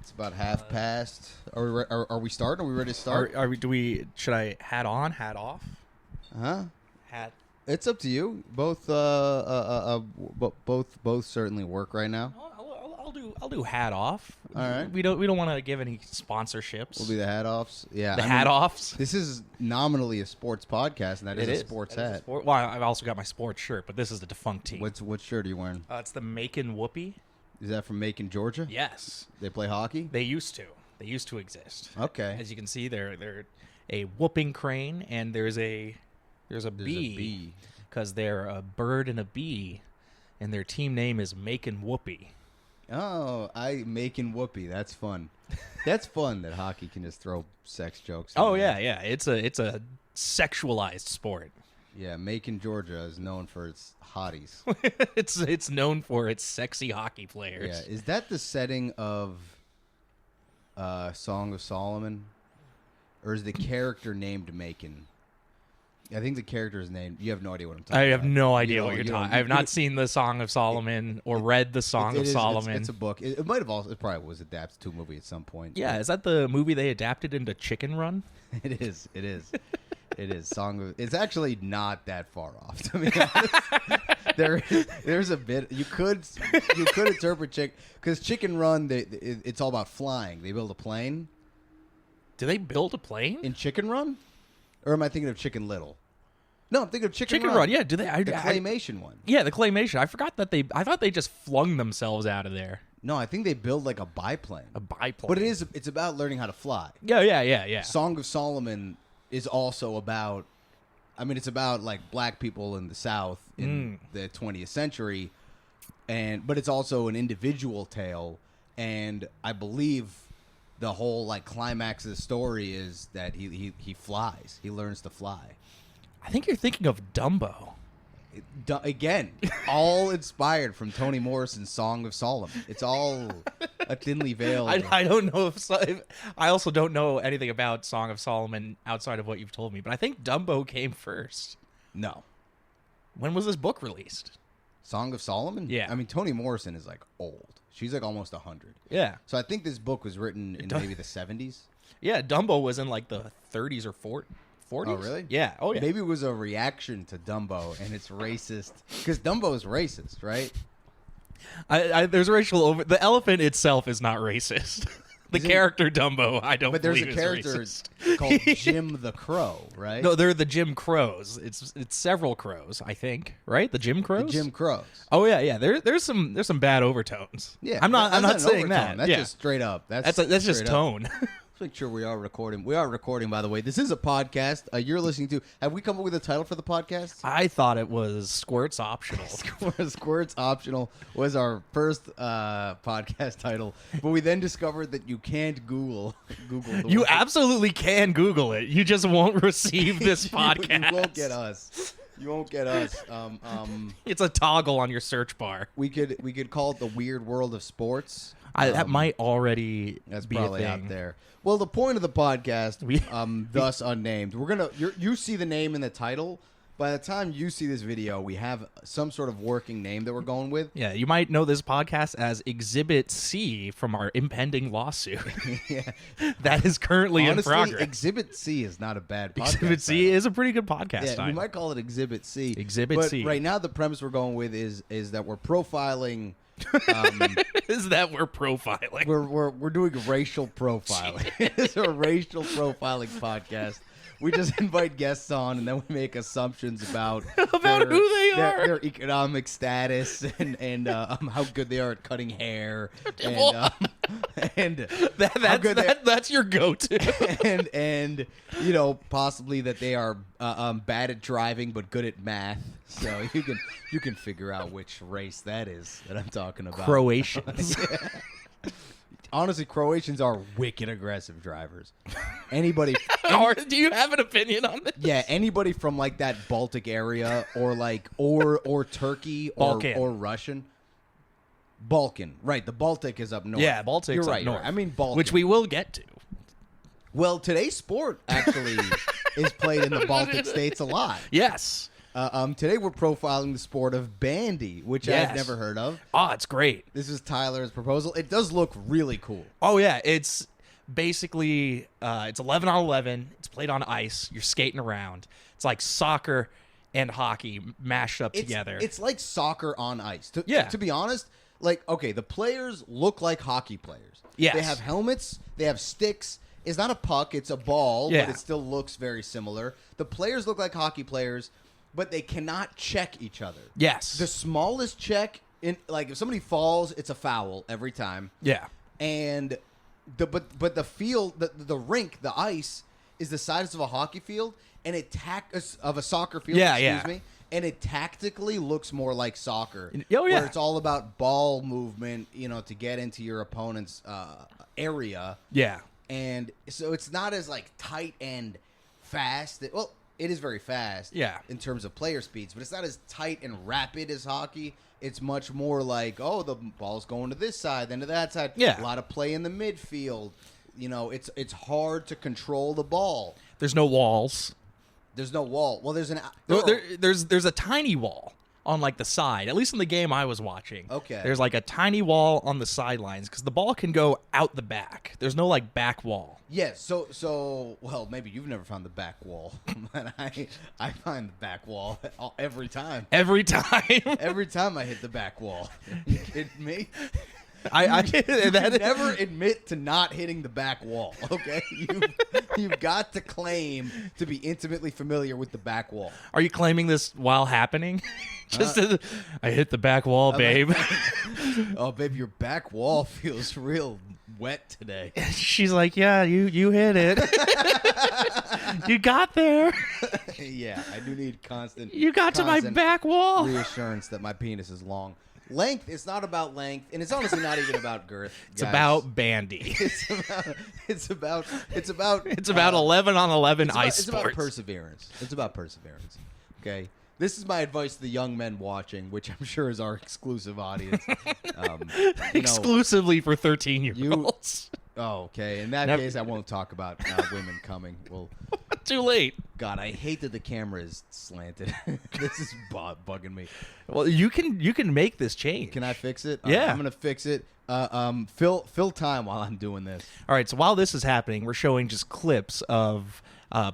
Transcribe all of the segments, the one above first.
It's about half past. Are we starting? Are we ready to start? Should I hat on, hat off? Huh? Hat. It's up to you. Both certainly work right now. I'll do hat off. All right. We don't want to give any sponsorships. We'll be the hat offs. Yeah. The hat offs. This is nominally a sports podcast, and that is a sports hat. Well, I've also got my sports shirt, but this is the defunct team. What shirt are you wearing? It's the Macon Whoopee. Is that from Macon, Georgia? Yes. They play hockey? They used to. They used to exist. Okay. As you can see, they're a whooping crane, and there's a bee because they're a bird and a bee, and their team name is Macon Whoopee. Oh, Macon Whoopee. That's fun. That's fun that hockey can just throw sex jokes. Oh yeah. It's a sexualized sport. Yeah, Macon, Georgia is known for its hotties. It's known for its sexy hockey players. Yeah, is that the setting of Song of Solomon, or is the character named Macon? I think the character is named. You have no idea what I'm talking about. I have no idea what you're talking. I have not seen the Song of Solomon or read the Song of Solomon. It's a book. It might have also. It probably was adapted to a movie at some point. Yeah, is that the movie they adapted into Chicken Run? It is. It is. It's actually not that far off, to be honest. There's a bit you could interpret because Chicken Run. It's all about flying. They build a plane. Do they build a plane in Chicken Run? Or am I thinking of Chicken Little? No, I'm thinking of Chicken Run. Yeah, do they? The claymation one. Yeah, the claymation. I forgot that I thought they just flung themselves out of there. No, I think they build like a biplane. A biplane. But it's about learning how to fly. Yeah. Song of Solomon is also about, it's about like black people in the South in the 20th century, but it's also an individual tale, and I believe the whole like climax of the story is that he flies. He learns to fly. I think you're thinking of Dumbo. Again, all inspired from Toni Morrison's Song of Solomon. It's all a thinly veiled. I don't know I also don't know anything about Song of Solomon outside of what you've told me, but I think Dumbo came first. No. When was this book released? Song of Solomon? Yeah. Toni Morrison is like old. She's like almost 100. Yeah. So I think this book was written in maybe the 70s. Yeah, Dumbo was in like the 30s or 40s. Oh, really? Yeah. Oh, yeah. Maybe it was a reaction to Dumbo and it's racist. Because Dumbo is racist, right? There's racial the elephant itself is not racist. The character Dumbo, I don't believe is racist. But there's a character called Jim the Crow, right? No, they're the Jim Crows. It's several crows, I think, right? The Jim Crows? The Jim Crows. Oh yeah. There's some bad overtones. Yeah. I'm not saying that. That's just straight up. That's just tone. Let's make sure we are recording. We are recording, by the way. This is a podcast you're listening to. Have we come up with a title for the podcast? I thought it was Squirts Optional. Squirts Optional was our first podcast title, but we then discovered that you can't Google. You absolutely can Google it. You just won't receive this podcast. You won't get us. You won't get us. It's a toggle on your search bar. We could call it the Weird World of Sports. That might already that's be probably a thing. out there. Well, the point of the podcast, thus unnamed, you see the name in the title. By the time you see this video, we have some sort of working name that we're going with. Yeah, you might know this podcast as Exhibit C from our impending lawsuit. Yeah, that is currently in progress. Exhibit C is not a bad podcast. Exhibit C title. is a pretty good podcast. Yeah, title. we might call it Exhibit C. Exhibit C. Right now, the premise we're going with is that we're profiling. Is that we're profiling? We're doing racial profiling. It's a racial profiling podcast. We just invite guests on, and then we make assumptions about who they are, their economic status, and how good they are at cutting hair, and that's your go-to, and possibly that they are bad at driving but good at math. So you can figure out which race that is that I'm talking about. Croatians. Yeah. Honestly, Croatians are wicked aggressive drivers. Anybody? Do you have an opinion on this? Yeah, anybody from like that Baltic area, or like or Turkey, or Russian. Balkan, right? The Baltic is up north. Yeah, Baltic's You're right. up north. I mean Balkan, which we will get to. Well, today's sport actually is played in the Baltic states a lot. Yes. Today we're profiling the sport of bandy, which I've never heard of. Oh, it's great. This is Tyler's proposal. It does look really cool. Oh, yeah. It's basically, it's 11 on 11. It's played on ice. You're skating around. It's like soccer and hockey mashed up together. It's like soccer on ice. To be honest, okay, the players look like hockey players. Yes. They have helmets. They have sticks. It's not a puck. It's a ball, but it still looks very similar. The players look like hockey players, but they cannot check each other. Yes. The smallest check, if somebody falls, it's a foul every time. Yeah. And but the field, the rink, the ice is the size of a hockey field, and of a soccer field. Excuse me. And it tactically looks more like soccer. Where it's all about ball movement, to get into your opponent's area. Yeah. And so it's not as tight and fast. It is very fast. Yeah. In terms of player speeds, but it's not as tight and rapid as hockey. It's much more the ball's going to this side, then to that side. Yeah. A lot of play in the midfield. It's hard to control the ball. There's no walls. There's no wall. Well, there's there's a tiny wall on the side. At least in the game I was watching. Okay. There's a tiny wall on the sidelines because the ball can go out the back. There's no back wall. Yes. Well, maybe you've never found the back wall, but I find the back wall every time. Every time. Every time I hit the back wall. Are you kidding me? I never admit to not hitting the back wall, okay? You've got to claim to be intimately familiar with the back wall. Are you claiming this while happening? I hit the back wall, babe. Oh, babe, your back wall feels real wet today. She's like, yeah, you hit it. You got there. Yeah, I do need constant. You got to my back wall. Reassurance that my penis is long. Length, it's not about length, and it's honestly not even about girth. It's about bandy. It's about 11 on 11 ice sports. It's about perseverance. It's about perseverance. Okay? This is my advice to the young men watching, which I'm sure is our exclusive audience. Exclusively for 13-year-olds. Oh, okay. In that case, I won't talk about women coming. Well, too late. God, I hate that the camera is slanted. This is bugging me. Well, you can make this change. Can I fix it? Yeah. I'm gonna fix it. Fill time while I'm doing this. All right. So while this is happening, we're showing just clips of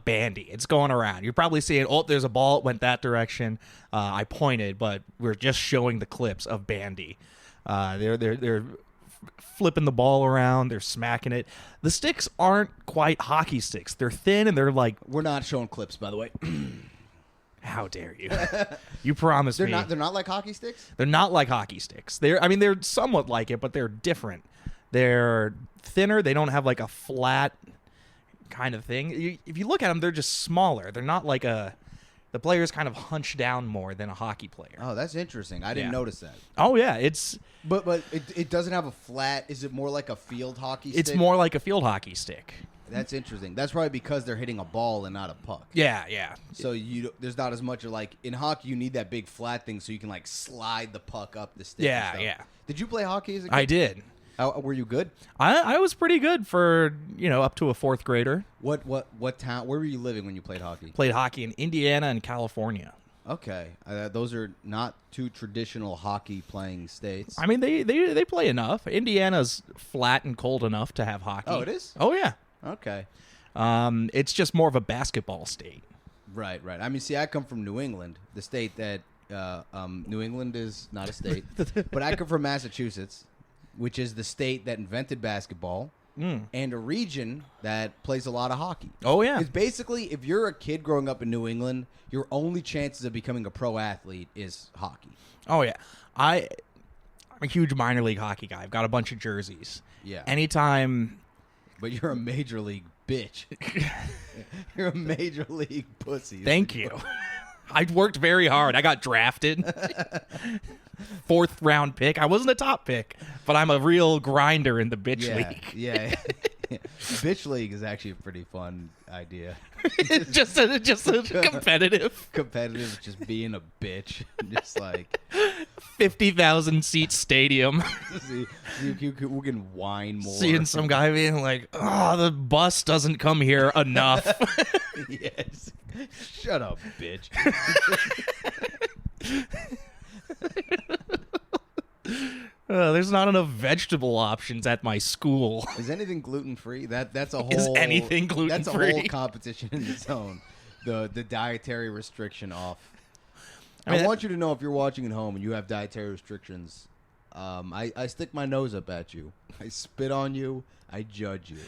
bandy. It's going around. You're probably seeing, there's a ball. It went that direction. I pointed, but we're just showing the clips of bandy. They're flipping the ball around. They're smacking it. The sticks aren't quite hockey sticks. They're thin and they're We're not showing clips, by the way. How dare you? You promised me. They're not like hockey sticks? They're not like hockey sticks. They're somewhat like it, but they're different. They're thinner. They don't have a flat kind of thing. If you look at them, they're just smaller. They're not the players kind of hunch down more than a hockey player. Oh, that's interesting. I didn't notice that. Oh, yeah. It's But it doesn't have a flat. Is it more like a field hockey stick? It's more like a field hockey stick. That's interesting. That's probably because they're hitting a ball and not a puck. Yeah, yeah. So there's not as much of in hockey you need that big flat thing so you can slide the puck up the stick. Yeah, and stuff. yeah. Did you play hockey as a kid? I did. Were you good? I was pretty good for up to a fourth grader. What town? Where were you living when you played hockey? Played hockey in Indiana and California. Okay, those are not two traditional hockey playing states. I mean, they play enough. Indiana's flat and cold enough to have hockey. Oh, it is? Oh, yeah. Okay. It's just more of a basketball state. Right. I mean, see, I come from New England, the state that New England is not a state, but I come from Massachusetts, which is the state that invented basketball. And a region that plays a lot of hockey. Oh, yeah. It's basically, if you're a kid growing up in New England, your only chances of becoming a pro athlete is hockey. Oh, yeah. I'm a huge minor league hockey guy. I've got a bunch of jerseys. Yeah. Anytime. But you're a major league bitch. You're a major league pussy. Thank you. I worked very hard. I got drafted. 4th round pick. I wasn't a top pick, but I'm a real grinder in the bitch league. Yeah. Bitch league is actually a pretty fun idea. just a competitive. Competitive, just being a bitch. Just 50,000 seat stadium. See, we can whine more. Seeing some guy being like, the bus doesn't come here enough. Yes. Shut up, bitch. There's not enough vegetable options at my school. Is anything gluten free? That's a whole. Is anything gluten-free? That's a whole competition in its own. The dietary restriction off. I want you to know, if you're watching at home and you have dietary restrictions, I stick my nose up at you. I spit on you. I judge you.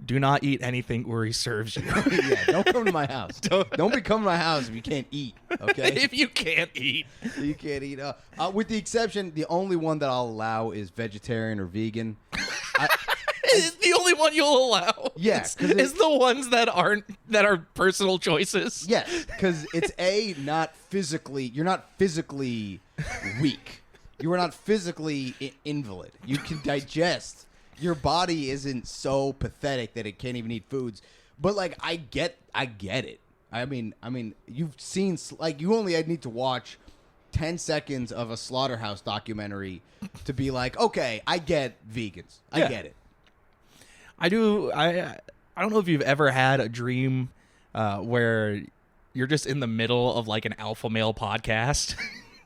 Do not eat anything Uri serves you. Yeah, don't come to my house. Don't be coming to my house if you can't eat, okay? If you can't eat. You can't eat. With the exception, the only one that I'll allow is vegetarian or vegan. It's the only one you'll allow. Yeah, it's the ones that are personal choices. Yes, because it's not physically. You're not physically weak. You are not physically invalid. You can digest. Your body isn't so pathetic that it can't even eat foods. But like, I get it. I mean, you've seen, like, you only need to watch 10 seconds of a slaughterhouse documentary to be like, okay, I get vegans. I get it. I do. I don't know if you've ever had a dream where you're just in the middle of like an alpha male podcast.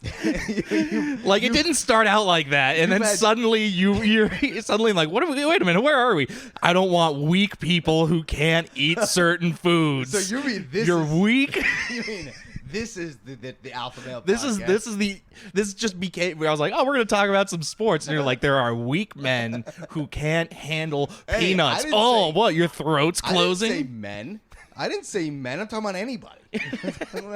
It didn't start out like that, and then suddenly you're suddenly like, what are we? Wait a minute, where are we? I don't want weak people who can't eat certain foods. So you mean you're weak? You mean this is the alpha male podcast? This just became where I was like, oh, we're gonna talk about some sports, and you're like, there are weak men who can't handle peanuts. What? Your throat's closing? I didn't say men. I didn't say men. I'm talking about anybody.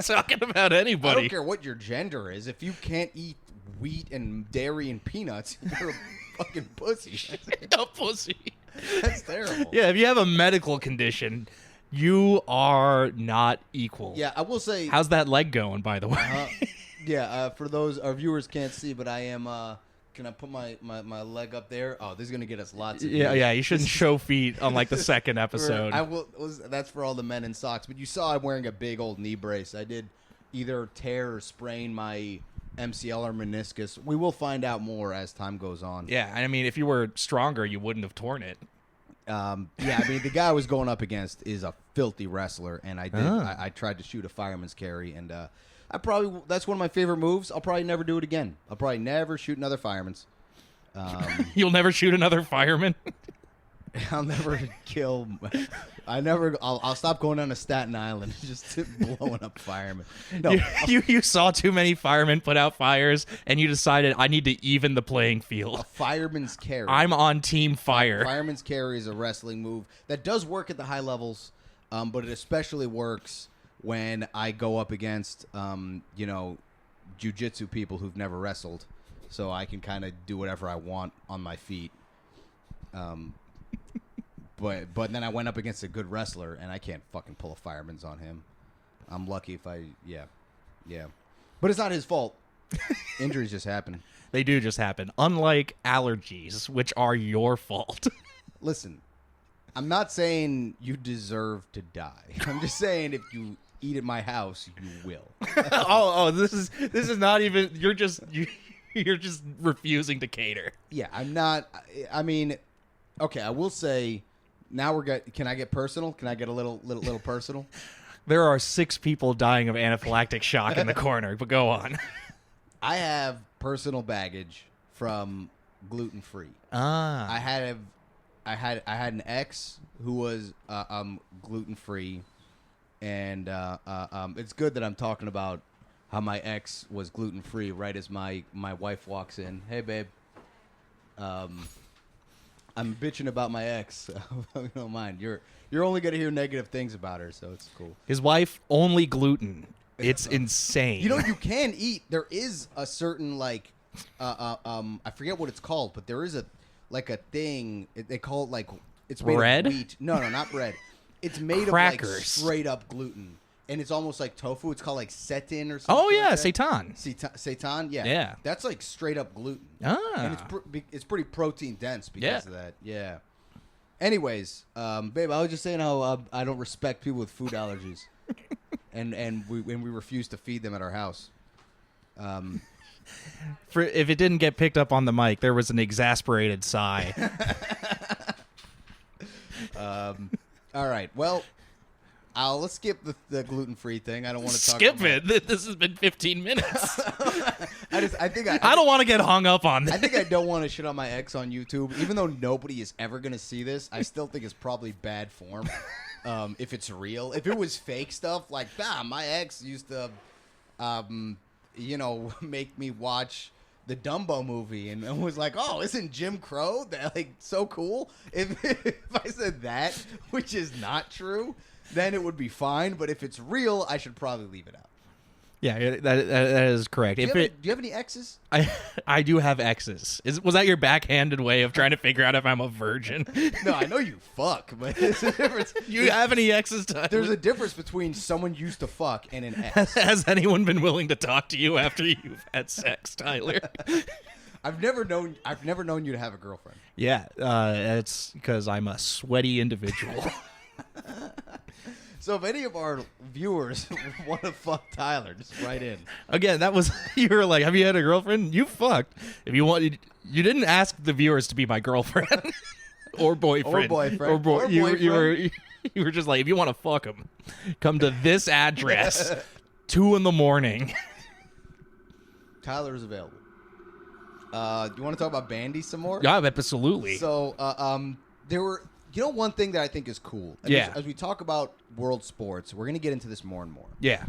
Talking about anybody. I don't care what your gender is. If you can't eat wheat and dairy and peanuts, you're a fucking pussy. A pussy. That's terrible. Yeah, if you have a medical condition, you are not equal. Yeah, I will say. How's that leg going, by the way? For those our viewers can't see, but I am. Can I put my leg up there? Oh, this is gonna get us lots of views. Yeah. You shouldn't show feet on like the second episode. That's for all the men in socks. But you saw I'm wearing a big old knee brace. I did either tear or sprain my MCL or meniscus. We will find out more as time goes on. Yeah, I mean, if you were stronger, you wouldn't have torn it. The guy I was going up against is a filthy wrestler, and I tried to shoot a fireman's carry, and that's one of my favorite moves. I'll probably never do it again. I'll probably never shoot another fireman's. You'll never shoot another fireman? I'll never kill. I'll stop going down to Staten Island just blowing up firemen. No, you saw too many firemen put out fires, and you decided I need to even the playing field. A fireman's carry. I'm on team fire. Fireman's carry is a wrestling move that does work at the high levels, but it especially works when I go up against, jiu-jitsu people who've never wrestled, so I can kind of do whatever I want on my feet. But then I went up against a good wrestler, and I can't fucking pull a fireman's on him. I'm lucky if yeah. But it's not his fault. Injuries just happen. They do just happen. Unlike allergies, which are your fault. Listen, I'm not saying you deserve to die. I'm just saying if you eat at my house, you will. This is not even. You're just refusing to cater. Yeah, I'm not. I mean, okay, I will say. Now can I get personal? Can I get a little personal? There are 6 people dying of anaphylactic shock in the corner, but go on. I have personal baggage from gluten free. I had an ex who was gluten free, and it's good that I'm talking about how my ex was gluten free right as my wife walks in. Hey, babe. I'm bitching about my ex. So don't mind. You're only gonna hear negative things about her, so it's cool. His wife only gluten. It's insane. You can eat. There is a certain I forget what it's called, but there is a thing they call it it's made bread? of wheat. No, not bread. It's made Crackers. of straight up gluten. And it's almost like tofu. It's called seitan or something. Oh yeah, like seitan. Seitan, yeah. Yeah. That's straight up gluten. And it's pretty protein dense because of that. Yeah. Anyways, babe, I was just saying how I don't respect people with food allergies, and we refuse to feed them at our house. If it didn't get picked up on the mic, there was an exasperated sigh. All right. Well. let's skip the gluten-free thing. I don't want to talk Skip about it. This has been 15 minutes. I don't want to get hung up on this. I think I don't want to shit on my ex on YouTube, even though nobody is ever gonna see this. I still think it's probably bad form. If it's real, if it was fake stuff, like my ex used to, make me watch the Dumbo movie and was like, "Oh, isn't Jim Crow that like so cool?" If I said that, which is not true, then it would be fine. But if it's real, I should probably leave it out. Yeah, that is correct. Do you have any exes? I do have exes. Was that your backhanded way of trying to figure out if I'm a virgin? No, I know you fuck, but there's a difference. You have any exes, Tyler? There's a difference between someone used to fuck and an ex. Has anyone been willing to talk to you after you've had sex, Tyler? I've never known you to have a girlfriend. Yeah, it's because I'm a sweaty individual. So if any of our viewers want to fuck Tyler, just write in. Again, that was you were like, "Have you had a girlfriend?" You fucked. If you want, you didn't ask the viewers to be my girlfriend or boyfriend You were just like, if you want to fuck him, come to this address, 2 a.m. Tyler is available. Do you want to talk about Bandy some more? Yeah, absolutely. So there were. One thing that I think is cool. As we talk about world sports, we're going to get into this more and more. Yeah.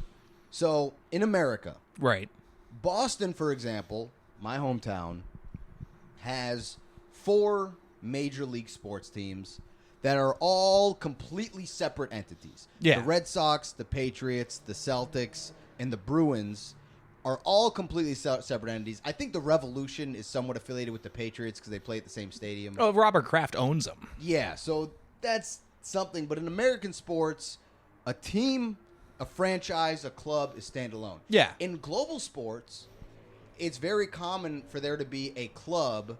So, in America, right. Boston, for example, my hometown, has 4 major league sports teams that are all completely separate entities. Yeah. The Red Sox, the Patriots, the Celtics, and the Bruins are all completely separate entities. I think the Revolution is somewhat affiliated with the Patriots because they play at the same stadium. Oh, Robert Kraft owns them. Yeah, so that's something. But in American sports, a team, a franchise, a club is standalone. Yeah. In global sports, it's very common for there to be a club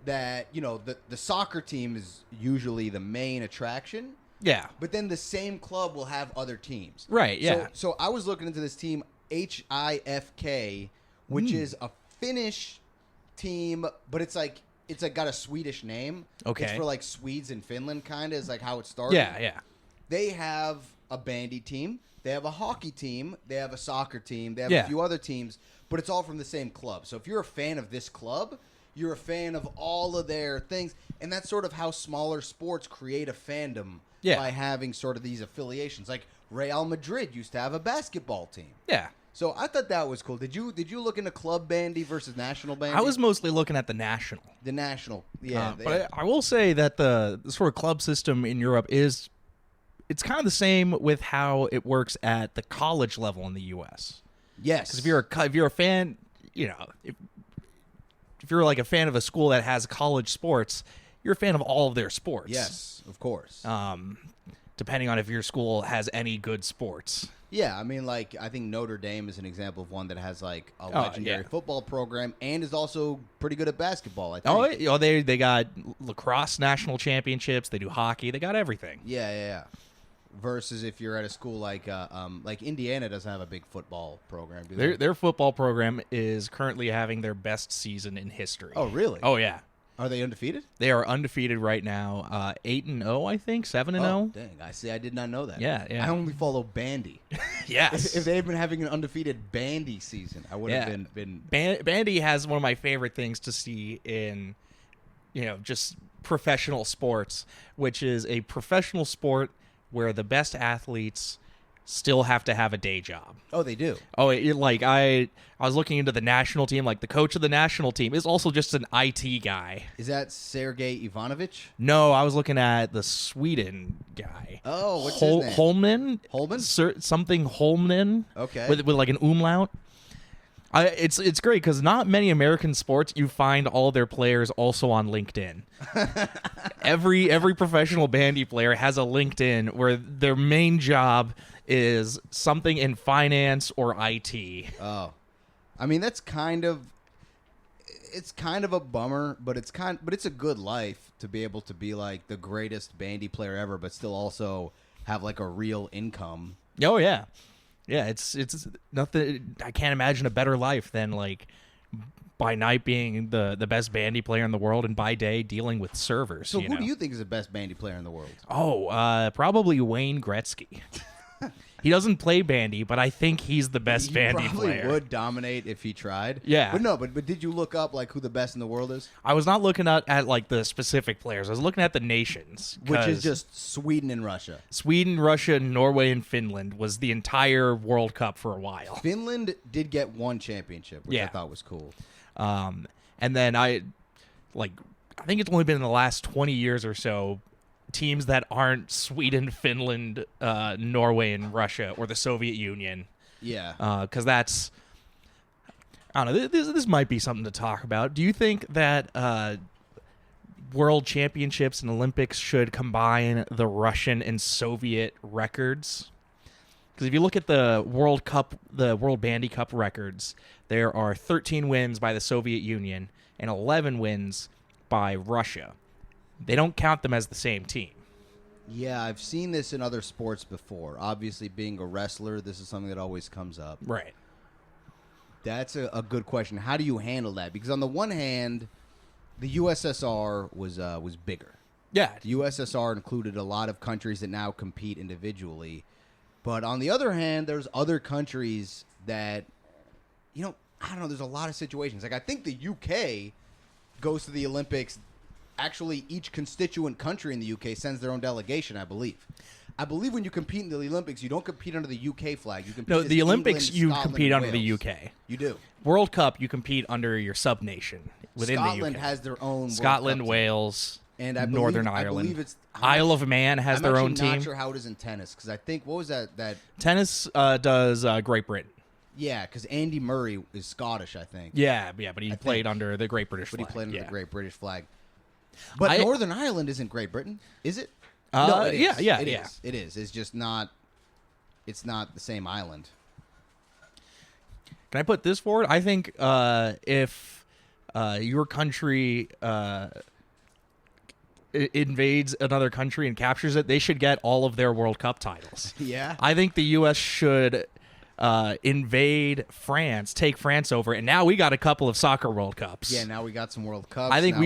that, the soccer team is usually the main attraction. Yeah. But then the same club will have other teams. Right, yeah. So I was looking into this team, HIFK, which is a Finnish team, but it's got a Swedish name. Okay. It's for like Swedes in Finland, kind of is like how it started. Yeah, yeah. They have a bandy team. They have a hockey team. They have a soccer team. They have Yeah. a few other teams, but it's all from the same club. So if you're a fan of this club, you're a fan of all of their things. And that's sort of how smaller sports create a fandom by having sort of these affiliations. Like Real Madrid used to have a basketball team. Yeah. So I thought that was cool. Did you look into club bandy versus national bandy? I was mostly looking at the national. The national, yeah. But I will say that the sort of club system in Europe it's kind of the same with how it works at the college level in the U.S. Yes. Because if you're a fan, if you're like a fan of a school that has college sports, you're a fan of all of their sports. Yes, of course. Depending on if your school has any good sports. Yeah, I mean, like, I think Notre Dame is an example of one that has, like, a legendary football program and is also pretty good at basketball, I think. They got lacrosse national championships. They do hockey. They got everything. Yeah. Versus if you're at a school like Indiana doesn't have a big football program, do they? Their football program is currently having their best season in history. Oh, really? Oh, yeah. Are they undefeated? They are undefeated right now. 8-0, I think. 7-0. Oh, dang! I did not know that. Yeah. I only follow Bandy. Yes. If they had been having an undefeated Bandy season, I would have been. Bandy has one of my favorite things to see in, just professional sports, which is a professional sport where the best athletes still have to have a day job. Oh, they do. Oh, I was looking into the national team. Like the coach of the national team is also just an IT guy. Is that Sergei Ivanovich? No, I was looking at the Sweden guy. Oh, what's his name? Holman? Something Holman. Okay. With like an umlaut. It's great because not many American sports you find all their players also on LinkedIn. Every professional bandy player has a LinkedIn where their main job is something in finance or IT. Oh, I mean it's kind of a bummer, but it's a good life to be able to be like the greatest bandy player ever, but still also have like a real income. Oh yeah. Yeah, it's nothing. I can't imagine a better life than like by night being the best bandy player in the world and by day dealing with servers. So who do you think is the best bandy player in the world? Oh, probably Wayne Gretzky. He doesn't play bandy, but I think he's the best bandy player. He probably would dominate if he tried. Yeah. But did you look up like who the best in the world is? I was not looking at like the specific players. I was looking at the nations. Which is just Sweden and Russia. Sweden, Russia, Norway, and Finland was the entire World Cup for a while. Finland did get one championship, which I thought was cool. And then I think it's only been in the last 20 years or so, teams that aren't Sweden, Finland, Norway, and Russia, or the Soviet Union. Yeah. Because that's... I don't know. This might be something to talk about. Do you think that World Championships and Olympics should combine the Russian and Soviet records? Because if you look at the World Bandy Cup records, there are 13 wins by the Soviet Union and 11 wins by Russia. They don't count them as the same team. Yeah, I've seen this in other sports before. Obviously, being a wrestler, this is something that always comes up. Right. That's a good question. How do you handle that? Because on the one hand, the USSR was bigger. Yeah. The USSR included a lot of countries that now compete individually. But on the other hand, there's other countries that, I don't know, there's a lot of situations. Like, I think the UK goes to the Olympics. Actually, each constituent country in the UK sends their own delegation, I believe. I believe when you compete in the Olympics, you don't compete under the UK flag. You compete the Olympics, England, you Scotland, compete under Wales. the UK. You do. World Cup, you compete under your sub-nation within Scotland the UK. has their own Scotland, World Cup Wales, and I Northern believe, Ireland. I believe it's Isle of Man has their own team. I'm not sure how it is in tennis, because I think, what was that? Tennis does Great Britain. Yeah, because Andy Murray is Scottish, I think. Yeah, but he played under the Great British flag. But he played under the Great British flag. But Northern Ireland isn't Great Britain, is it? No, it is. Yeah, it yeah. is. It is. It's just not. It's not the same island. Can I put this forward? I think if your country invades another country and captures it, they should get all of their World Cup titles. Yeah. I think the U.S. should invade France, take France over, and now we got a couple of soccer World Cups. Yeah, now we got some World Cups. I think now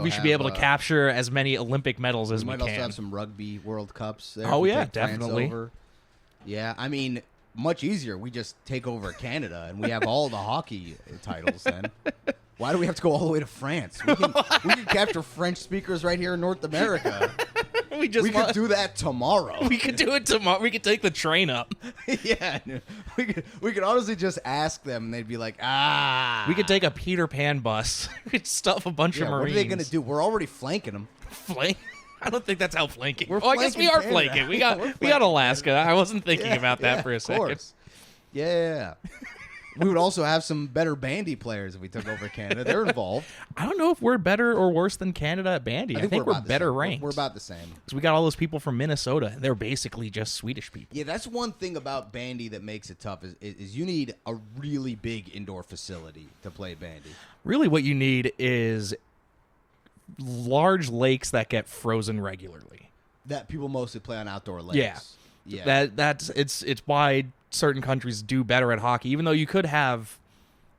we should be able to capture as many Olympic medals as we might can. also have some rugby World Cups there. Oh, if we yeah, take France definitely. over. Yeah, I mean, much easier. We just take over Canada, and we have all the hockey titles then. Why do we have to go all the way to France? We can capture French speakers right here in North America. We could do that tomorrow. We could do it tomorrow. We could take the train up. Yeah, we could honestly just ask them, and they'd be like, We could take a Peter Pan bus. We'd stuff a bunch of Marines. What are they going to do? We're already flanking them. Flank? I don't think that's how flanking. I guess we are flanking. We got Alaska. I wasn't thinking about that for a second. Course. Yeah. We would also have some better bandy players if we took over Canada. They're involved. I don't know if we're better or worse than Canada at bandy. I think we're better ranked. We're about the same. Because we got all those people from Minnesota. They're basically just Swedish people. Yeah, that's one thing about bandy that makes it tough is you need a really big indoor facility to play bandy. Really what you need is large lakes that get frozen regularly. That people mostly play on outdoor lakes. Yeah. It's why certain countries do better at hockey, even though you could have,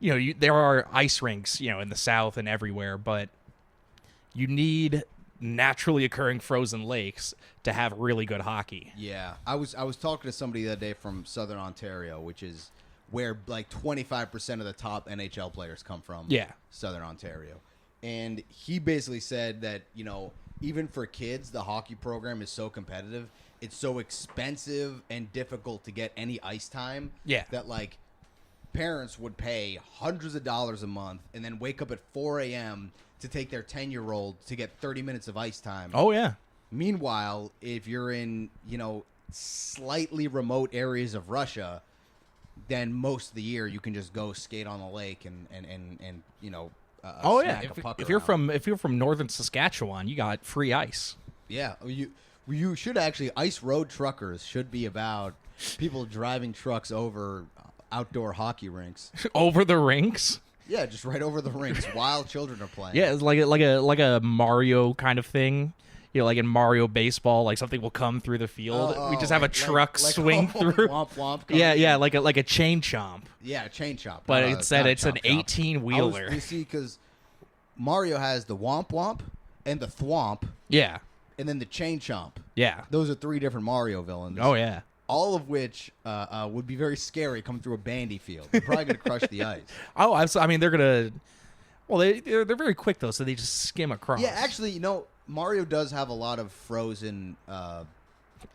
there are ice rinks, in the South and everywhere, but you need naturally occurring frozen lakes to have really good hockey. Yeah. I was talking to somebody the other day from Southern Ontario, which is where like 25% of the top NHL players come from. Yeah. Southern Ontario. And he basically said that, even for kids, the hockey program is so competitive. It's so expensive and difficult to get any ice time. Yeah. That, like, parents would pay hundreds of dollars a month and then wake up at 4 a.m. to take their 10-year-old to get 30 minutes of ice time. Oh, yeah. Meanwhile, if you're in, slightly remote areas of Russia, then most of the year you can just go skate on the lake and smack a puck if around. you're from northern Saskatchewan, you got free ice. Yeah, you should actually. Ice road truckers should be about people driving trucks over outdoor hockey rinks. Over the rinks? Yeah, just right over the rinks while children are playing. Yeah, it's like a Mario kind of thing. Like in Mario Baseball, like something will come through the field. We just have a truck swing through. Womp womp. Yeah, like a chain chomp. Yeah, chain chomp. But instead, it's an 18-wheeler. You see, because Mario has the womp womp and the thwomp. Yeah. And then the chain chomp. Yeah. Those are three different Mario villains. Oh, yeah. all of which would be very scary coming through a bandy field. They're probably going to crush the ice. Oh, I mean, they're gonna. Well, they're very quick though, so they just skim across. Yeah, actually, Mario does have a lot of frozen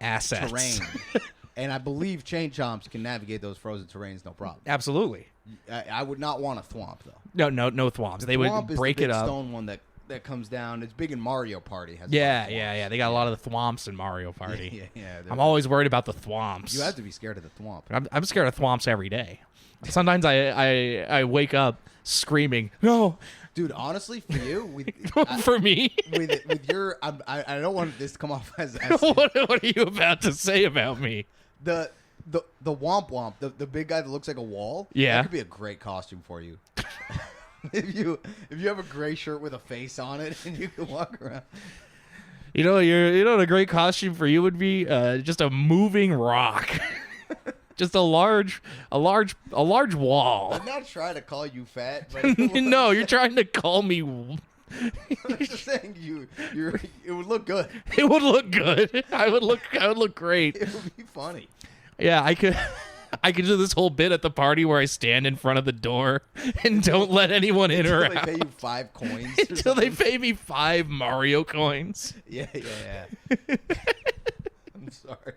assets. terrain, and I believe Chain Chomps can navigate those frozen terrains no problem. Absolutely. I would not want a thwomp though. No thwomps. They Thwomp would break is the it big up. Stone one that comes down. It's big in Mario Party. Has Yeah. They got a lot of the thwomps in Mario Party. Yeah. I'm always worried about the thwomps. You have to be scared of the thwomp. I'm scared of thwomps every day. Sometimes I wake up screaming, no. Dude, honestly, for you, For me? with your, I don't want this to come off as what are you about to say about me? the Womp Womp, the big guy that looks like a wall. Yeah. That could be a great costume for you. if you have a gray shirt with a face on it and you can walk around. You know what a great costume for you would be? Just a moving rock. Just a large wall. I'm not trying to call you fat, but No, you're trying to call me. I'm just saying it would look good. It would look good. I would look great. It would be funny. Yeah, I could do this whole bit at the party where I stand in front of the door and don't let anyone in or Until out. they pay you 5 coins. Until they pay me 5 Mario coins. Yeah. I'm sorry.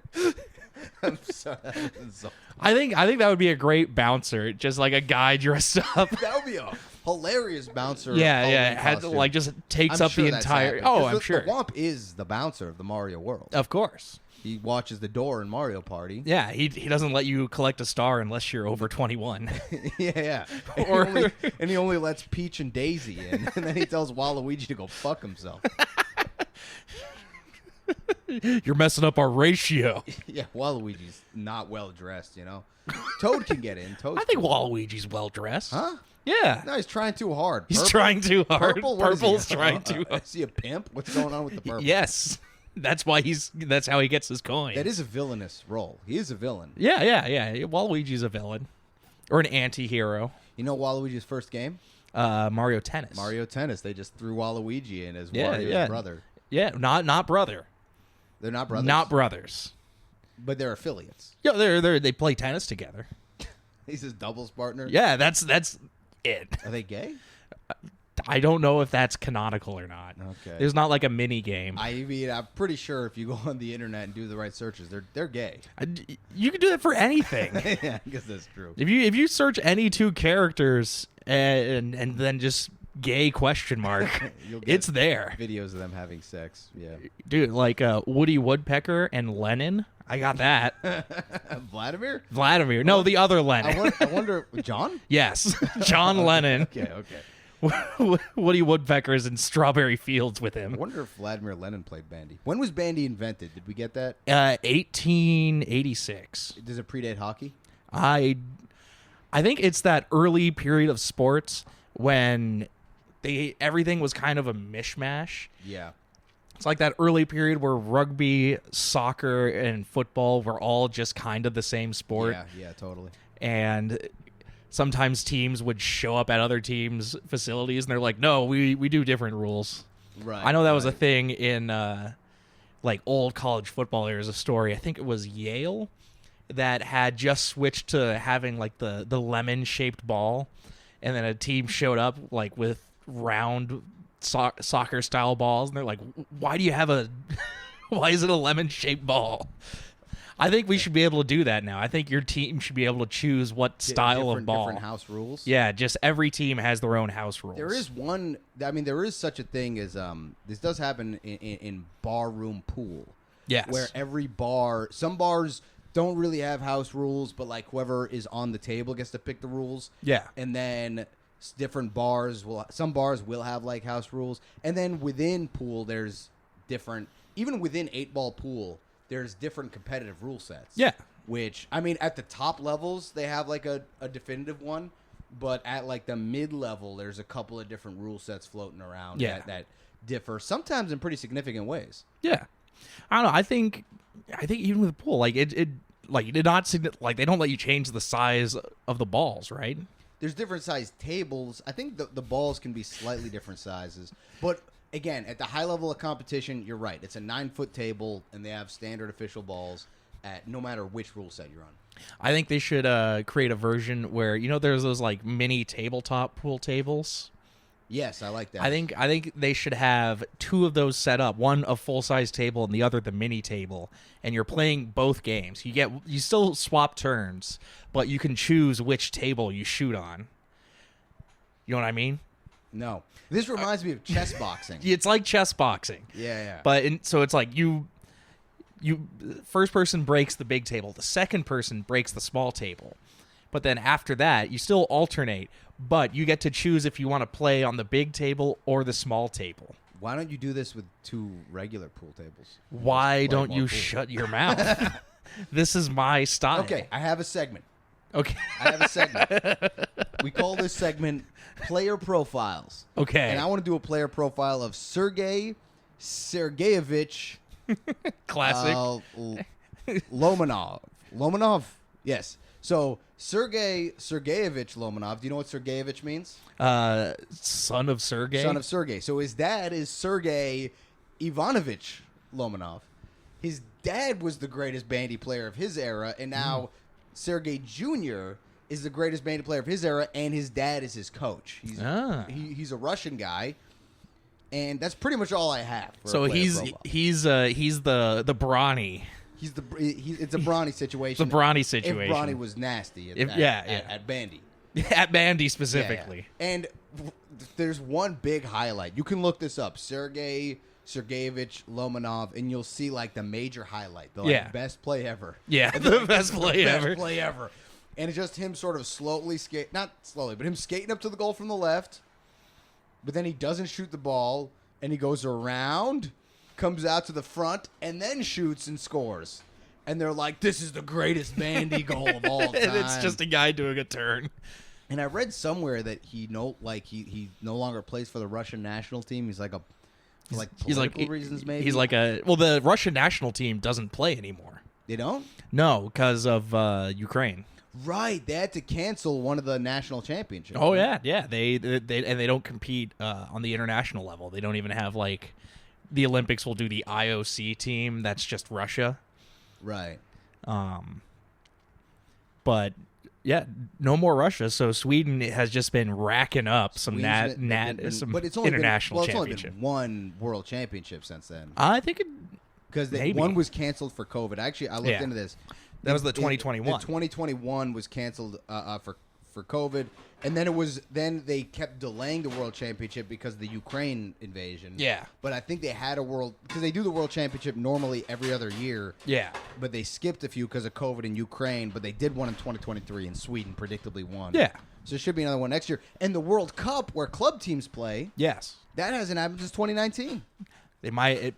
I'm sorry. I think that would be a great bouncer, just like a guy dressed up. That would be a hilarious bouncer. Yeah, Halloween it had costume. like just takes I'm up sure the that's entire. happening. Oh, 'Cause I'm sure. The Womp is the bouncer of the Mario world. Of course. He watches the door in Mario Party. Yeah, he doesn't let you collect a star unless you're over 21. Yeah. And he only lets Peach and Daisy in, and then he tells Waluigi to go fuck himself. You're messing up our ratio. Yeah, Waluigi's not well dressed, Toad can get in. I think Waluigi's well dressed. Huh? Yeah. No, he's trying too hard. He's trying too hard. Purple? What is he? Purple's trying too hard. Is he a pimp? What's going on with the purple? Yes. That's how he gets his coin. That is a villainous role. He is a villain. Yeah. Waluigi's a villain. Or an anti-hero. You know Waluigi's first game? Mario Tennis. Mario Tennis. They just threw Waluigi in as Wario's brother. Yeah, not brother. They're not brothers? Not brothers. But they're affiliates. Yeah, they play tennis together. He's his doubles partner? Yeah, that's it. Are they gay? I don't know if that's canonical or not. Okay. There's not like a mini game. I mean, I'm pretty sure if you go on the internet and do the right searches, they're gay. You can do that for anything. Yeah, I guess that's true. If you search any 2 characters and then just gay question mark, You'll get it's there. Videos of them having sex. Yeah. Dude, like Woody Woodpecker and Lennon. I got that. Vladimir? No, the other Lennon. I wonder, John? Yes, John Lennon. Okay. Woody Woodpecker's in Strawberry Fields with I him. wonder if Vladimir Lenin played Bandy. When was Bandy invented? Did we get that? 1886. Does it predate hockey? I think it's that early period of sports when everything was kind of a mishmash. Yeah. It's like that early period where rugby, soccer, and football were all just kind of the same sport. Yeah, totally. And sometimes teams would show up at other teams' facilities, and they're like, no, we do different rules. Right. I know that was a thing in like old college football. There's a story, I think it was Yale, that had just switched to having like the lemon-shaped ball, and then a team showed up like with round soccer-style balls, and they're like, why do you have why is it a lemon-shaped ball? I think we should be able to do that now. I think your team should be able to choose what style of ball. Different house rules. Yeah, just every team has their own house rules. There is one. I mean, there is such a thing as this does happen in barroom pool. Yes. Where every bar, some bars don't really have house rules, but like whoever is on the table gets to pick the rules. Yeah. And then different bars some bars will have like house rules, and then within pool there's different. Even within 8-ball pool, there's different competitive rule sets. Yeah. Which, I mean, at the top levels, they have like a definitive one. But at like the mid-level, there's a couple of different rule sets floating around that differ, sometimes in pretty significant ways. Yeah. I don't know. I think even with the pool, like it did not like they don't let you change the size of the balls, right? There's different size tables. I think the balls can be slightly different sizes. But again, at the high level of competition, you're right. It's a 9-foot table, and they have standard official balls. at no matter which rule set you're on. I think they should create a version where there's those like mini tabletop pool tables. Yes, I like that. I think they should have 2 of those set up, one a full size table and the other the mini table, and you're playing both games. You still swap turns, but you can choose which table you shoot on. You know what I mean? No, this reminds me of chess boxing. It's like chess boxing. Yeah. But so it's like you first person breaks the big table, the second person breaks the small table. But then after that, you still alternate, but you get to choose if you want to play on the big table or the small table. Why don't you do this with 2 regular pool tables? Why don't you shut your mouth? This is my style. Okay, I have a segment. Okay. I have a segment. We call this segment Player Profiles. Okay. And I want to do a player profile of Sergei Sergeyevich Classic. Lomanov. Lomanov? Yes. So, Sergei Sergeyevich Lomanov. Do you know what Sergeyevich means? Son of Sergey. Son of Sergey. So, his dad is Sergei Ivanovich Lomanov. His dad was the greatest bandy player of his era, and now Sergey Jr. is the greatest bandy player of his era, and his dad is his coach. He's a Russian guy, and that's pretty much all I have. So he's the brawny. It's a brawny situation. The brawny situation. If brawny was nasty at bandy. At Bandy specifically. Yeah. And there's one big highlight. You can look this up. Sergeyevich Lomanov, and you'll see like the major highlight. The best play ever. Yeah, the best play ever. Best play ever. And it's just him sort of not slowly, but him skating up to the goal from the left. But then he doesn't shoot the ball, and he goes around, comes out to the front, and then shoots and scores. And they're like, this is the greatest bandy goal of all time. And it's just a guy doing a turn. And I read somewhere that he no longer plays for the Russian national team. He's like political reasons maybe. He's like the Russian national team doesn't play anymore. They don't? No, because of Ukraine. Right, they had to cancel one of the national championships. Oh yeah. They don't compete on the international level. They don't even have like the Olympics will do the IOC team. That's just Russia. Right. But yeah, no more Russia. So Sweden has just been racking up some but it's only international championship. championship. It's only been one world championship since then. I think because one was canceled for COVID. Actually, I looked into this. That was the 2021. The 2021 was canceled for COVID, and then they kept delaying the World Championship because of the Ukraine invasion. Yeah. But I think they had because they do the World Championship normally every other year. Yeah. But they skipped a few because of COVID in Ukraine, but they did one in 2023, and Sweden predictably won. Yeah. So there should be another one next year. And the World Cup, where club teams play. Yes. That hasn't happened since 2019. They might.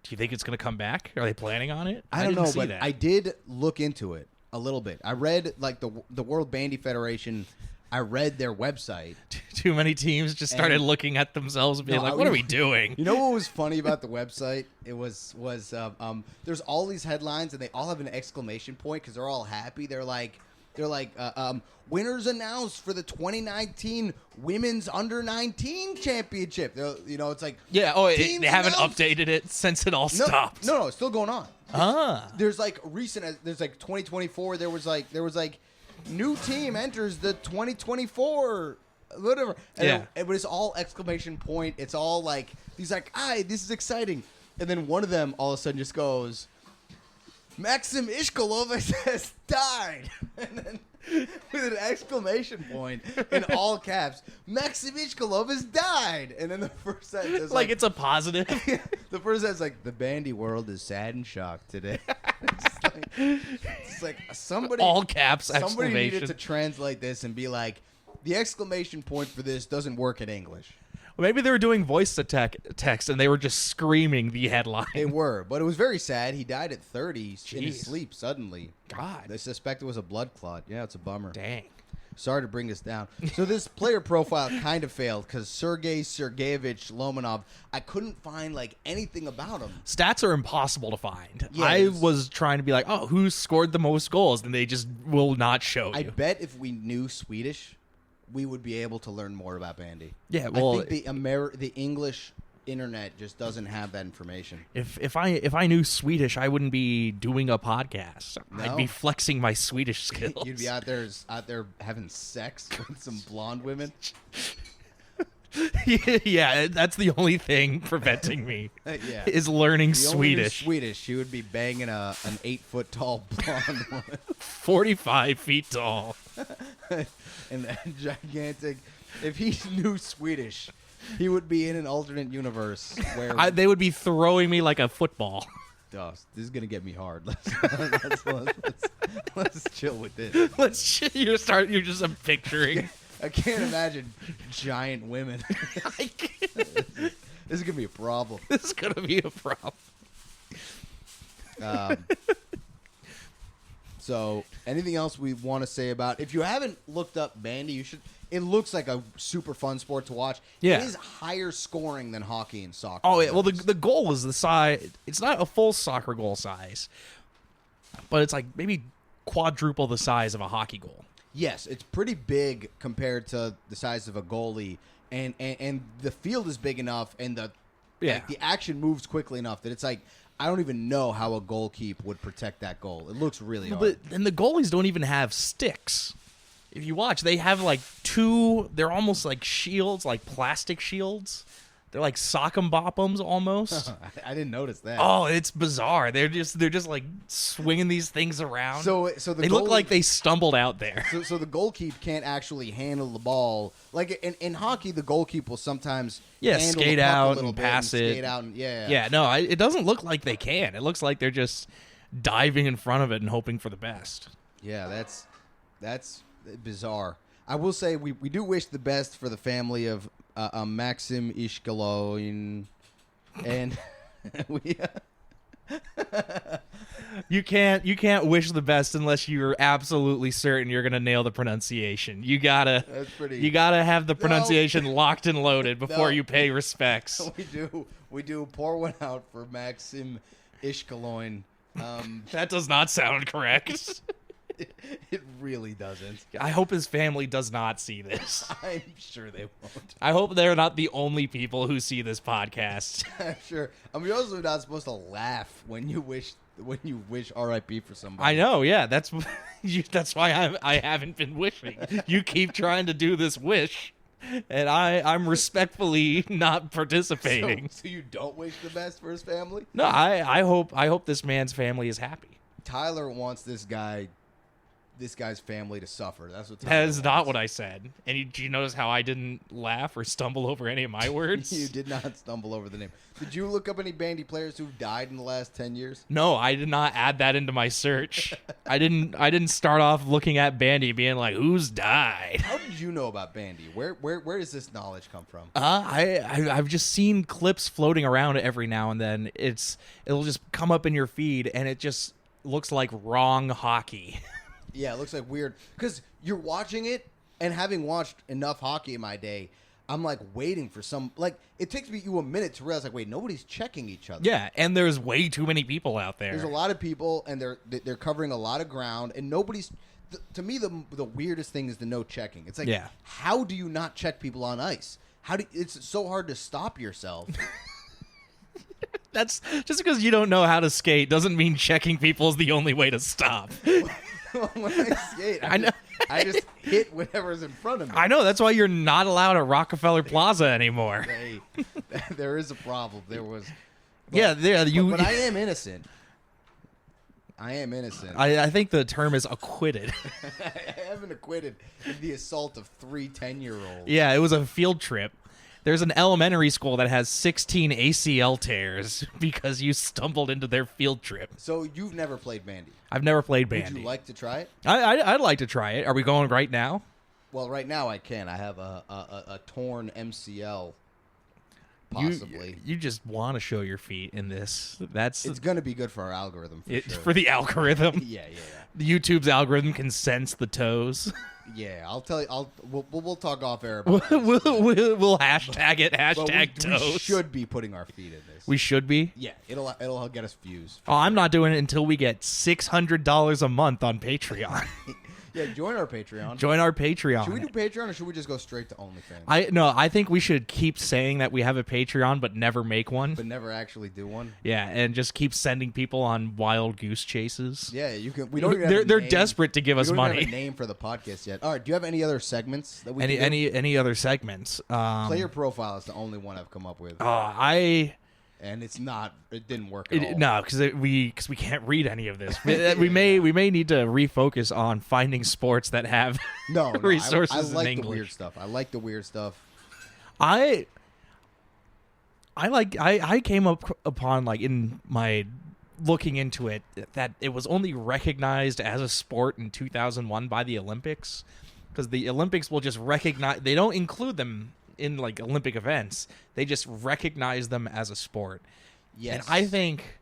Do you think it's going to come back? Are they planning on it? I don't know, but that. I did look into it a little bit. I read like the World Bandy Federation. I read their website. Too many teams just started looking at themselves and being like, "What are we doing?" You know what was funny about the website? It was there's all these headlines and they all have an exclamation point because they're all happy. They're like winners announced for the 2019 Women's Under 19 Championship. It's like they haven't updated it since it all stopped. No, it's still going on. There's like 2024. There was like new team enters the 2024 whatever. And it was all exclamation point. It's all like he's like, this is exciting. And then one of them all of a sudden just goes, Maxim Ishkolov has died. And then with an exclamation point in all caps, Maxim Ishkolov has died. And then the first sentence is like it's a positive. The first sentence is like, the bandy world is sad and shocked today. It's like somebody all caps somebody exclamation. needed to translate this and be like, the exclamation point for this doesn't work in English. Maybe they were doing voice to text and they were just screaming the headline. They were, but it was very sad. He died at 30 in his sleep suddenly. God. They suspect it was a blood clot. Yeah, it's a bummer. Dang. Sorry to bring this down. So this player profile kind of failed because Sergei Sergeyevich Lomanov, I couldn't find like anything about him. Stats are impossible to find. Yeah, I was trying to be like, who scored the most goals? And they just will not show you. I bet if we knew Swedish, we would be able to learn more about bandy. Yeah, well, I think the internet just doesn't have that information. If I knew Swedish, I wouldn't be doing a podcast. No? I'd be flexing my Swedish skills. You'd be out there having sex with some blonde women. Yeah, that's the only thing preventing me. Yeah. Is learning If you only knew Swedish. Swedish, you would be banging an 8-foot tall blonde woman 45 feet tall. and that gigantic. If he knew Swedish, he would be in an alternate universe where They would be throwing me like a football. Oh, this is gonna get me hard. Let's chill with this. You're just picturing. I can't imagine giant women. I can't. This is gonna be a problem. This is gonna be a problem. So, anything else we want to say about? If you haven't looked up Bandy, you should. It looks like a super fun sport to watch. Yeah. It is higher scoring than hockey and soccer. Oh, yeah, well, the goal is the size. It's not a full soccer goal size, but it's like maybe quadruple the size of a hockey goal. Yes, it's pretty big compared to the size of a goalie, and the field is big enough, and the action moves quickly enough that it's like I don't even know how a goalkeeper would protect that goal. It looks really hard. And the goalies don't even have sticks. If you watch, they have like two. They're almost like shields, like plastic shields. They're like sock'em bop'ems almost. I didn't notice that. Oh, it's bizarre. They're just like swinging these things around. So they look like they stumbled out there. So the goalkeeper can't actually handle the ball. Like in hockey, the goalkeeper will sometimes handle skate the puck out a little and bit pass and it. skate out and No, it doesn't look like they can. It looks like they're just diving in front of it and hoping for the best. Yeah, that's bizarre. I will say we do wish the best for the family of Maxim Ishkaloin, and we. You can't wish the best unless you're absolutely certain you're gonna nail the pronunciation. You gotta have the pronunciation locked and loaded before you pay respects. We do pour one out for Maxim Ishkaloin. That does not sound correct. It really doesn't. I hope his family does not see this. I'm sure they won't. I hope they're not the only people who see this podcast. I'm sure. I mean, you're also not supposed to laugh when you wish R.I.P. for somebody. I know, yeah. That's why I haven't been wishing. You keep trying to do this wish, and I'm respectfully not participating. So you don't wish the best for his family? No, I hope this man's family is happy. Tyler wants this guy's family to suffer. That's what Tyler That is wants. not what I said. And do you notice how I didn't laugh or stumble over any of my words? You did not stumble over the name. Did you look up any Bandy players who've died in the last 10 years? No, I did not add that into my search. I didn't start off looking at Bandy being like, who's died? How did you know about Bandy? Where does this knowledge come from? I've just seen clips floating around every now and then. It'll just come up in your feed and it just looks like wrong hockey. Yeah, it looks like weird. Because you're watching it, and having watched enough hockey in my day, I'm like waiting for some. Like, it takes you a minute to realize, like, wait, nobody's checking each other. Yeah, and there's way too many people out there. There's a lot of people, and they're covering a lot of ground, and nobody's. To me, the weirdest thing is the no checking. It's like, how do you not check people on ice? It's so hard to stop yourself. That's just because you don't know how to skate doesn't mean checking people is the only way to stop. When I skate, I just hit whatever's in front of me. I know. That's why you're not allowed at Rockefeller Plaza anymore. There is a problem. There was. But I am innocent. I think the term is acquitted. I haven't acquitted the assault of 3 10-year-olds. Yeah, it was a field trip. There's an elementary school that has 16 ACL tears because you stumbled into their field trip. So you've never played Bandy? I've never played Bandy. Would you like to try it? I'd like to try it. Are we going right now? Well, right now I can. I have a torn MCL, possibly. You just want to show your feet in this. It's going to be good for our algorithm, for sure. For the algorithm? Yeah. YouTube's algorithm can sense the toes. Yeah, I'll tell you. We'll talk off air we'll about this. We'll hashtag it. Hashtag toes. We should be putting our feet in this. We should be? Yeah, it'll get us views. Oh, I'm not doing it until we get $600 a month on Patreon. Yeah, join our Patreon. Join our Patreon. Should we do Patreon or should we just go straight to OnlyFans? I think we should keep saying that we have a Patreon but never make one. But never actually do one? Yeah, and just keep sending people on wild goose chases. Yeah, you can. We don't even have they're desperate to give us money. We don't have a name for the podcast yet. All right, do you have any other segments that we can do? Any other segments? Player profile is the only one I've come up with. And it's not. It didn't work at all. No, because we can't read any of this. We may need to refocus on finding sports that have resources. I like in English. the weird stuff. I like the weird stuff. I came upon like in my looking into it that it was only recognized as a sport in 2001 by the Olympics, because the Olympics will just recognize, they don't include them in like Olympic events, they just recognize them as a sport. Yes. And I think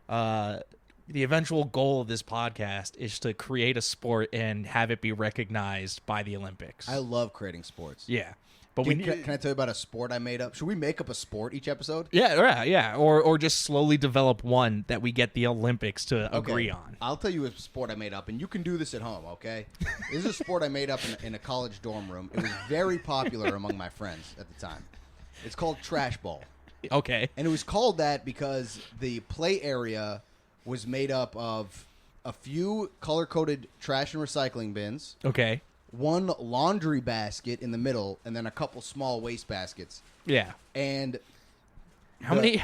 the eventual goal of this podcast is to create a sport and have it be recognized by the Olympics. I love creating sports. Yeah. But can I tell you about a sport I made up? Should we make up a sport each episode? Yeah. Or just slowly develop one that we get the Olympics to agree on. I'll tell you a sport I made up, and you can do this at home, okay? This is a sport I made up in a college dorm room. It was very popular among my friends at the time. It's called trash ball. Okay. And it was called that because the play area was made up of a few color-coded trash and recycling bins. Okay. One laundry basket in the middle, and then a couple small waste baskets. Yeah. And how many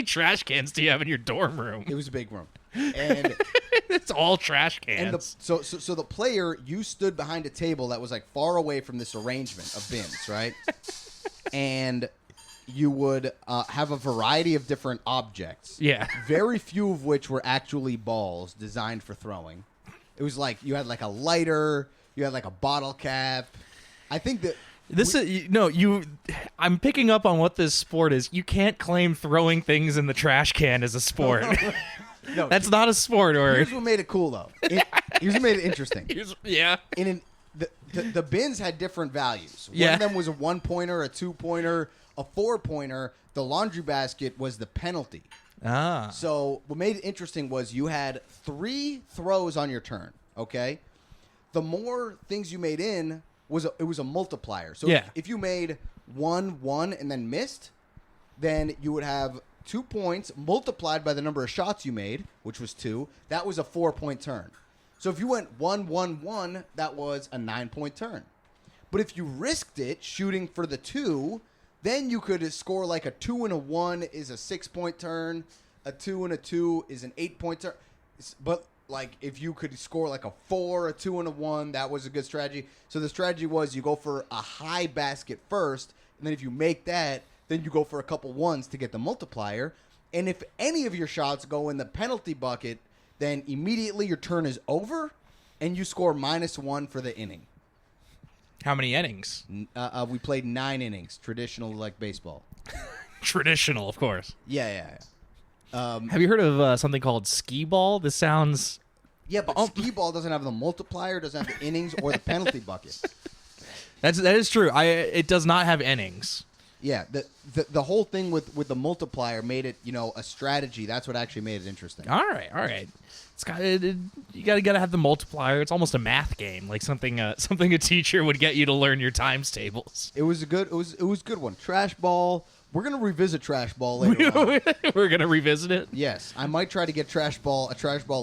trash cans do you have in your dorm room? It was a big room, and it's all trash cans. And so the player, you stood behind a table that was like far away from this arrangement of bins, right? And you would have a variety of different objects. Yeah. Very few of which were actually balls designed for throwing. It was like you had like a lighter. You had like a bottle cap. I think that I'm picking up on what this sport is. You can't claim throwing things in the trash can as a sport. No, that's not a sport. Or here's what made it cool though. Here's what made it interesting. The bins had different values. One of them was a 1-pointer, a 2-pointer, a 4-pointer. The laundry basket was the penalty. So what made it interesting was you had 3 throws on your turn. Okay. The more things you made in it was a multiplier. So if you made 1-1 and then missed, then you would have 2 points multiplied by the number of shots you made, which was 2. That was a 4-point turn. So if you went 1-1-1, that was a 9-point turn. But if you risked it shooting for the 2, then you could score like a 2 and a 1 is a 6-point turn. A 2 and a 2 is an 8-point turn. But like if you could score like a 4, a 2 and a 1, that was a good strategy. So the strategy was you go for a high basket first, and then if you make that, then you go for a couple ones to get the multiplier. And if any of your shots go in the penalty bucket, then immediately your turn is over, and you score -1 for the inning. How many innings? We played 9 innings, traditional like baseball. Traditional, of course. Yeah. Have you heard of something called skee ball? This sounds... Yeah, but skee ball doesn't have the multiplier, doesn't have the innings or the penalty bucket. That is true. It does not have innings. Yeah, the whole thing with the multiplier made it, a strategy. That's what actually made it interesting. All right. You gotta have the multiplier. It's almost a math game, like something a teacher would get you to learn your times tables. It was a good one. Trash ball. We're gonna revisit trash ball later on. We're gonna revisit it. Yes, I might try to get a trash ball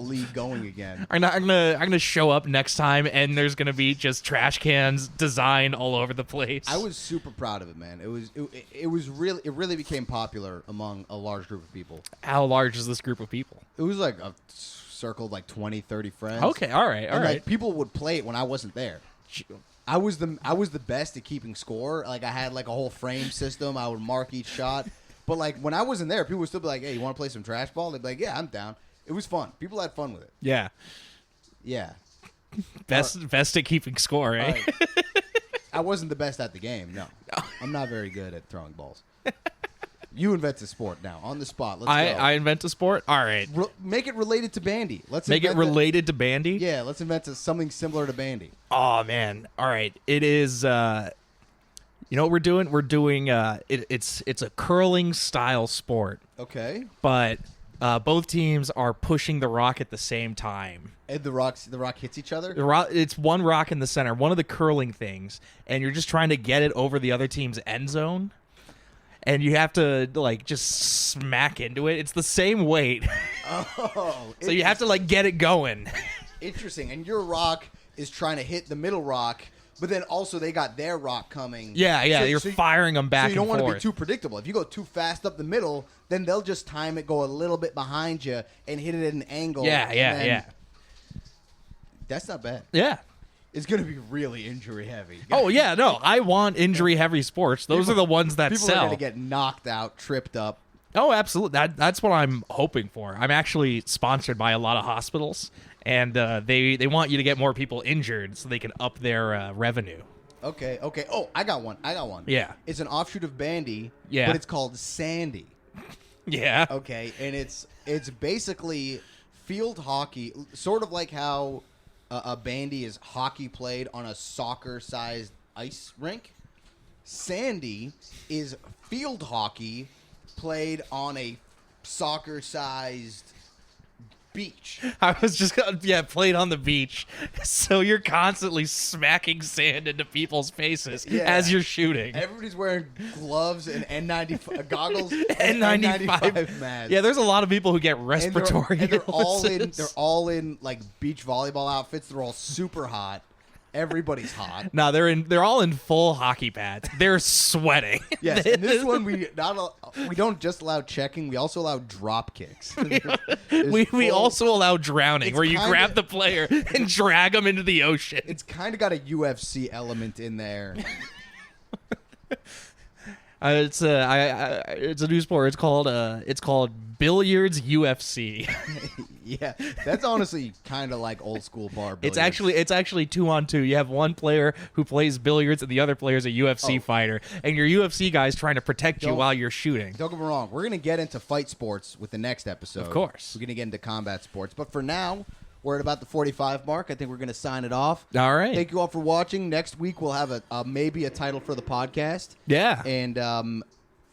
league going again. I'm gonna show up next time, and there's gonna be just trash cans designed all over the place. I was super proud of it, man. It really became popular among a large group of people. How large is this group of people? It was like a circle of like 20, 30 friends. Okay, all right. Like, people would play it when I wasn't there. I was the best at keeping score. Like I had like a whole frame system. I would mark each shot. But like when I wasn't there, people would still be like, "Hey, you want to play some trash ball?" They'd be like, "Yeah, I'm down." It was fun. People had fun with it. Yeah. Best at keeping score, eh? I wasn't the best at the game. No. I'm not very good at throwing balls. You invent a sport now on the spot. Let's go. I invent a sport. All right. Make it related to Bandy. Make it related to Bandy. Yeah, let's invent something similar to Bandy. Oh man! All right, it is. You know what we're doing? We're doing. It's a curling style sport. Okay. But Both teams are pushing the rock at the same time. And the rock hits each other? It's one rock in the center, one of the curling things, and you're just trying to get it over the other team's end zone. And you have to, like, just smack into it. It's the same weight. Oh. So you have to, like, get it going. Interesting. And your rock is trying to hit the middle rock, but then also they got their rock coming. Yeah. You're firing them back and forth. So you don't want to be too predictable. If you go too fast up the middle, then they'll just time it, go a little bit behind you, and hit it at an angle. Yeah. That's not bad. Yeah. It's going to be really injury heavy. Oh, yeah, no. I want injury-heavy sports. Those are the ones that people sell. People are going to get knocked out, tripped up. Oh, absolutely. That's what I'm hoping for. I'm actually sponsored by a lot of hospitals, and they want you to get more people injured so they can up their revenue. Okay. Oh, I got one. Yeah. It's an offshoot of Bandy, yeah. But it's called Sandy. Yeah. Okay, and it's basically field hockey, sort of like how a bandy is hockey played on a soccer-sized ice rink. Sandy is field hockey played on a soccer-sized beach. I was just played on the beach. So you're constantly smacking sand into people's faces as you're shooting. Everybody's wearing gloves and N95 goggles, N95 masks. Yeah, there's a lot of people who get respiratory they're illnesses. They're all in like beach volleyball outfits. They're all super hot. Everybody's hot. No, they're all in full hockey pads. They're sweating. Yes, and this one we don't just allow checking, we also allow drop kicks. we also allow drowning, where you grab the player and drag them into the ocean. It's kind of got a UFC element in there. It's a new sport. It's called billiards UFC. Yeah, that's honestly kind of like old school bar billiards. It's actually 2-on-2. You have one player who plays billiards and the other player is a UFC fighter, and your UFC guy's trying to protect you while you're shooting. Don't get me wrong. We're gonna get into fight sports with the next episode. Of course, we're gonna get into combat sports, but for now, we're at about the 45 mark. I think we're gonna sign it off. All right. Thank you all for watching. Next week we'll have maybe a title for the podcast. Yeah. And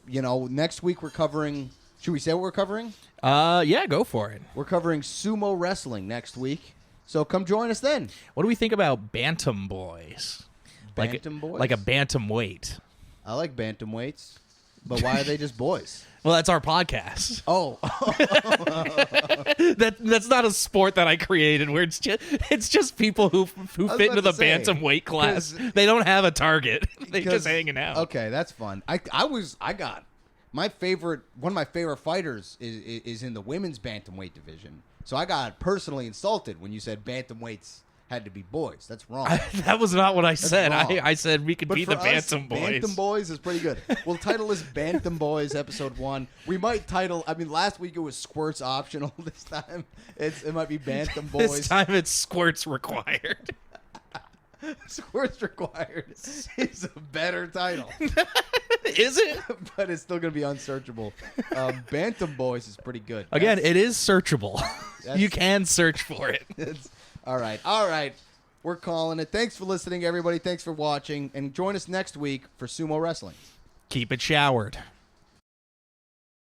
next week we're covering. Should we say what we're covering? Yeah, go for it. We're covering sumo wrestling next week. So come join us then. What do we think about Bantam Boys? Bantam Boys? Like a bantam weight. I like bantam weights. But why are they just boys? Well, that's our podcast. Oh. That's not a sport that I created where it's just people who fit into the bantam weight class. They don't have a target. They're just hanging out. Okay, that's fun. I got one of my favorite fighters is in the women's bantamweight division. So I got personally insulted when you said bantamweights had to be boys. That's wrong. That was not what I said. I said we could be the Bantam Boys. Bantam Boys is pretty good. We'll title this Bantam Boys Episode 1. We might title, last week it was Squirts Optional. This time it might be Bantam Boys. This time it's Squirts Required. Squirts Required is a better title. Is it? But it's still going to be unsearchable. Bantam Boys is pretty good. Again, it is searchable. You can search for it. All right. We're calling it. Thanks for listening, everybody. Thanks for watching. And join us next week for sumo wrestling. Keep it showered.